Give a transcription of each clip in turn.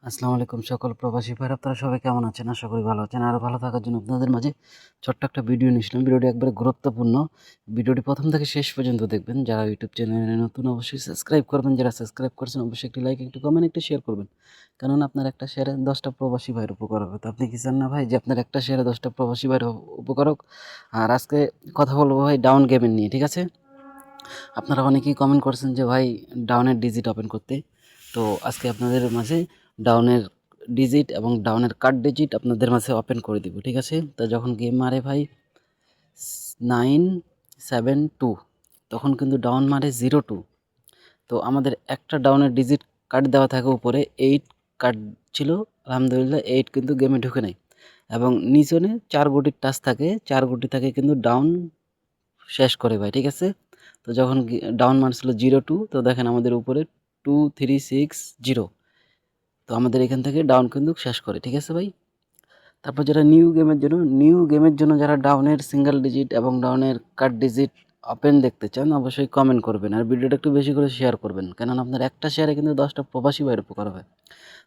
আসসালামু আলাইকুম সকল প্রবাসী ভাইরা, আপনারা সবাই কেমন আছেন? আশা করি ভালো আছেন। আরও ভালো থাকার জন্য আপনাদের মাঝে ছোট্ট একটা ভিডিও নিয়ে আসলাম। ভিডিওটি একবারে গুরুত্বপূর্ণ। ভিডিওটি প্রথম থেকে শেষ পর্যন্ত দেখবেন। যারা ইউটিউব চ্যানেলে নতুন অবশ্যই সাবস্ক্রাইব করবেন। যারা সাবস্ক্রাইব করেছেন অবশ্যই একটি লাইক, একটি কমেন্ট, একটি শেয়ার করবেন। কেননা আপনার একটা শেয়ারে 10টা প্রবাসী ভাইয়ের উপকার হবে। তো আপনি কি চান না ভাই যে আপনার একটা শেয়ারে 10টা প্রবাসী ভাইয়ের উপকার হোক? আর আজকে কথা বলবো ভাই ডাউন গেমের নিয়ে, ঠিক আছে? আপনারা অনেকেই কমেন্ট করছেন যে ভাই ডাউনের ডিজিট ওপেন করতে। তো আজকে আপনাদের মাঝে ডাউনের ডিজিট এবং ডাউনের কার্ড ডিজিট আপনাদের মাঝে ওপেন করে দিব, ঠিক আছে? তো যখন গেম মারে ভাই 972 তখন কিন্তু ডাউন মারে 02। তো আমাদের একটা ডাউনের ডিজিট কার্ড দেওয়া থাকে উপরে 8 কার্ড ছিল, আলহামদুলিল্লাহ 8 কিন্তু গেমে ঢুকে নাই। এবং নিচনে 4 গুটির টাচ থাকে, 4 গুটি থাকে কিন্তু ডাউন শেষ করে ভাই, ঠিক আছে? তো যখন ডাউন মারছিল 02, তো দেখেন আমাদের উপরে 2360। তো আমাদের এখান থেকে ডাউন কিন্তু শেষ করে, ঠিক আছে ভাই? তারপর যারা নিউ গেমের জন্য যারা ডাউনের সিঙ্গেল ডিজিট এবং ডাউনের কার্ড ডিজিট ওপেন দেখতে চান অবশ্যই কমেন্ট করবেন আর ভিডিওটা একটু বেশি করে শেয়ার করবেন, কেননা আপনার একটা শেয়ারে কিন্তু 10টা প্রবাসী ভাইয়ের উপকার হবে।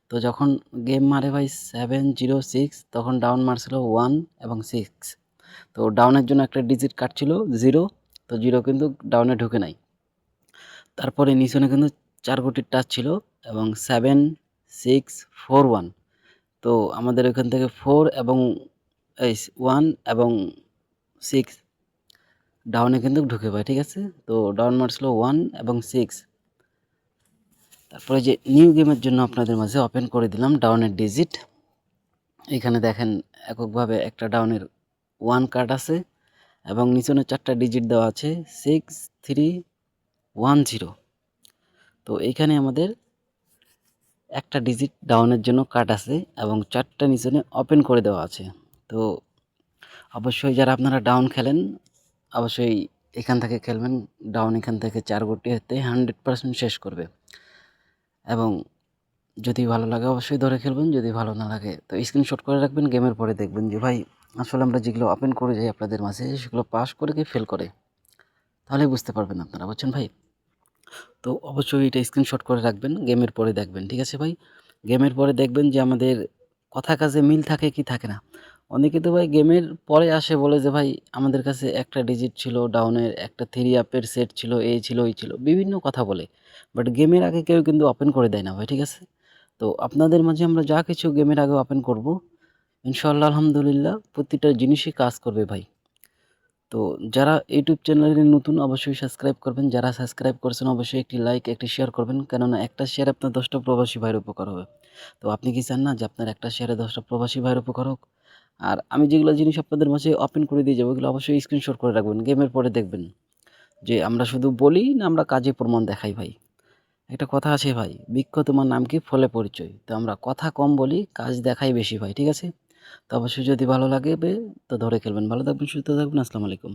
তো যখন গেম মারে ভাই 706 তখন ডাউন মারছিল 1 এবং 6। তো ডাউনের জন্য একটা ডিজিট কাটছিল 0, তো 0 কিন্তু ডাউনে ঢুকে নাই। তারপরে নিচনে কিন্তু 4 গুটির টাচ ছিল এবং 7641। তো আমাদের ওখান থেকে 4 এবং 1 এবং 6 ডাউনে কিন্তু ঢুকে পায়, ঠিক আছে? তো ডাউন মারছিল 1 এবং 6। তারপরে যে নিউ গেমের জন্য আপনাদের মাঝে ওপেন করে দিলাম ডাউনের ডিজিট। এখানে দেখেন এককভাবে একটা ডাউনের 1 কার্ড আছে এবং নিচনে 4টা ডিজিট দেওয়া আছে 6310। তো এইখানে আমাদের একটা ডিজিট ডাউনের জন্য কাট আছে এবং 4টা নিচনে ওপেন করে দেওয়া আছে। তো অবশ্যই যারা আপনারা ডাউন খেলেন অবশ্যই এখান থেকে খেলবেন। ডাউন এখান থেকে 4 গুটি হতে 100% শেষ করবে। এবং যদি ভালো লাগে অবশ্যই ধরে খেলবেন, যদি ভালো না লাগে তো স্ক্রিনশট করে রাখবেন। গেমের পরে দেখবেন যে ভাই আসলে আমরা যেগুলো ওপেন করে যাই আপনাদের মাঝে সেগুলো পাস করে কি ফেল করে, তাহলেই বুঝতে পারবেন আপনারা, বুঝছেন ভাই? তো অবশ্যই এটা স্ক্রিনশট করে রাখবেন, গেমের পরে দেখবেন, ঠিক আছে ভাই? গেমের পরে দেখবেন যে আমাদের কথা কাজে মিল থাকে কি থাকে না। অনেকে তো ভাই গেমের পরে আসে বলে যে ভাই আমাদের কাছে একটা ডিজিট ছিল ডাউনের, একটা 3 আপের সেট ছিল, এই ছিল ওই ছিল, বিভিন্ন কথা বলে। বাট গেমের আগে কেউ কিন্তু ওপেন করে দেয় না ভাই, ঠিক আছে? তো আপনাদের মাঝে আমরা যা কিছু গেমের আগে ওপেন করব ইনশাআল্লাহ আলহামদুলিল্লাহ প্রতিটা জিনিসই কাজ করবে ভাই। তো যারা ইউটিউব চ্যানেলে নতুন অবশ্যই সাবস্ক্রাইব করবেন। যারা সাবস্ক্রাইব করেছেন অবশ্যই একটি লাইক, একটি শেয়ার করবেন, কেননা একটা শেয়ার আপনার 10টা প্রবাসী ভাইয়ের উপকার হবে। তো আপনি কি চান না যে আপনার একটা শেয়ারে 10টা প্রবাসী ভাইয়ের উপকার হোক? আর আমি যেগুলো জিনিস আপনাদের মাঝে ওপেন করে দিয়ে যাবো ওগুলো অবশ্যই স্ক্রিনশট করে রাখবেন। গেমের পরে দেখবেন যে আমরা শুধু বলি না, আমরা কাজে প্রমাণ দেখাই ভাই। একটা কথা আছে ভাই, বৃক্ষ তোমার নাম কি ফলে পরিচয়। তো আমরা কথা কম বলি, কাজ দেখাই বেশি ভাই, ঠিক আছে? তো অবশ্যই যদি ভালো লাগে তো ধরে খেলবেন। ভালো থাকবেন, সুস্থ থাকবেন। আসসালামু আলাইকুম।